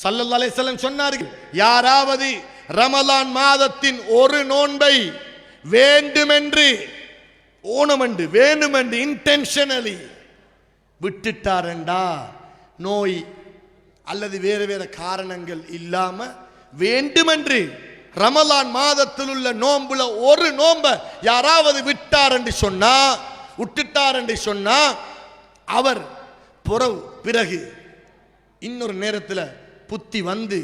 ஸல்லல்லாஹு அலைஹி வஸல்லம் சொன்னார்கள், யாராவது ரமலான் மாதத்தின் ஒரு நோன்பை வேண்டுமென்று இன்டென்ஷனலி விட்டுட்டாரண்டா, நோய் அல்லது வேறு வேறு காரணங்கள் இல்லாம வேண்டுமென்று ரமலான் மாதத்தில் உள்ள நோன்புல ஒரு நோன்பை யாராவது விட்டுட்டார் என்று சொன்னா அவர் பிறகு இன்னொரு நேரத்தில் புத்தி வந்து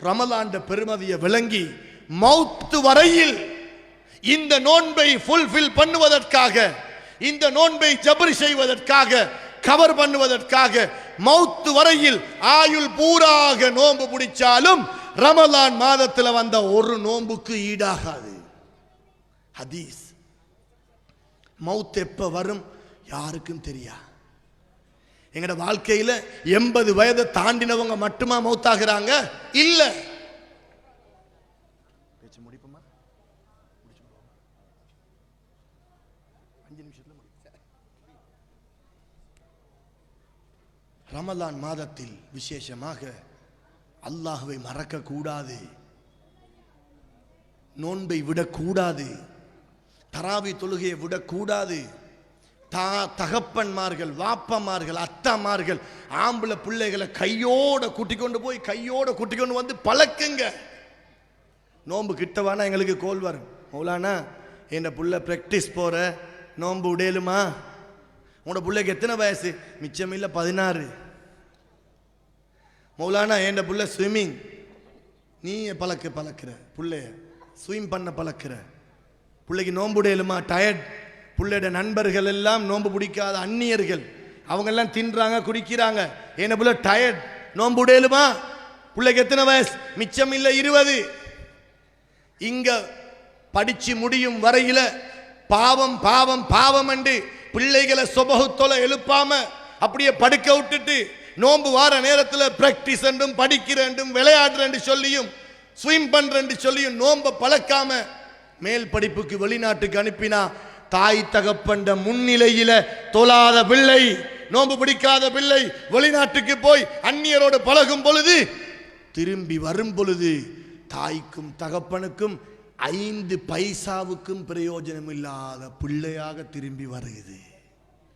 ரமலான் பெருமதியை விளங்கி மௌத் வரையில் இந்த நோன்பை ஃபுல்ஃபில் பண்ணுவதற்காக, இந்த நோன்பை ஜபர் செய்வதற்காக, கவர் பண்ணுவதற்காக மௌத் வரையில் ஆயுள் பூராக நோன்பு பிடிச்சாலும் ரமலான் மாதத்தில் வந்த ஒரு நோன்புக்கு ஈடாகாது. ஹதீஸ். மௌத் எப்ப வரும் யாருக்கும் தெரியா. எங்கட வாழ்க்கையில 80 வயதை தாண்டினவங்க மட்டுமா மௌத்தாகிறாங்க? இல்ல. ரமலான் மாதத்தில் விசேஷமாக அல்லாஹ்வை மறக்க கூடாது, நோன்பை விடக்கூடாது, தராவி தொழுகையை விடக்கூடாது. தகப்பன்மார்கள், வாப்பமார்கள், அத்தாமார்கள் ஆம்பளை பிள்ளைகளை கையோட கூட்டிக்கொண்டு வந்து பழக்குங்க. நோன்பு கிட்டவானா எங்களுக்கு கோல் வரும், மௌலானா என் புள்ள பிராக்டிஸ் போற, நோன்பு உடையலுமா? உங்களோட பிள்ளைக்கு எத்தனை வயசு? மிச்சமில்ல 16. மௌலானா என் புள்ள ஸ்விம்மிங், நீ பழக்கிற பிள்ளைய ஸ்விம் பண்ண பழக்கிற பிள்ளைக்கு நோன்பு உடையலுமா? டயர்ட். பிள்ளையோட நண்பர்கள் எல்லாம் நோன்பு பிடிக்காத அந்நியர்கள், அவங்க எல்லாம் தின்றாங்க குடிக்கிறாங்க. என்ன புள்ள டயர்ட், நோன்பு உடையலுமா? பிள்ளைக்கு எத்தனை வயசு? மிச்சம் இல்லை 20. இங்க படிச்சு முடியும் வரையில பாவம் பாவம் பாவம் என்று பிள்ளைகளை சுபகுத்தொலை எழுப்பாம அப்படியே படுக்க விட்டுட்டு நோன்பு வார நேரத்தில் பிராக்டிஸ் என்றும் படிக்கிறேன் விளையாடுறேன் சொல்லியும் ஸ்விம் பண்றேன் சொல்லியும் நோன்பை பழக்காம மேல் படிப்புக்கு வெளிநாட்டுக்கு அனுப்பினா தாய் தகப்பண்ட முன்னிலையில தொழாத பிள்ளை, நோன்பு பிடிக்காத பிள்ளை வெளிநாட்டுக்கு போய் அந்நியரோடு பழகும் பொழுது திரும்பி வரும் பொழுது தாய்க்கும் தகப்பனுக்கும் 5 பைசாவுக்கும் பிரயோஜனம் இல்லாத பிள்ளையாக திரும்பி வருகிறது.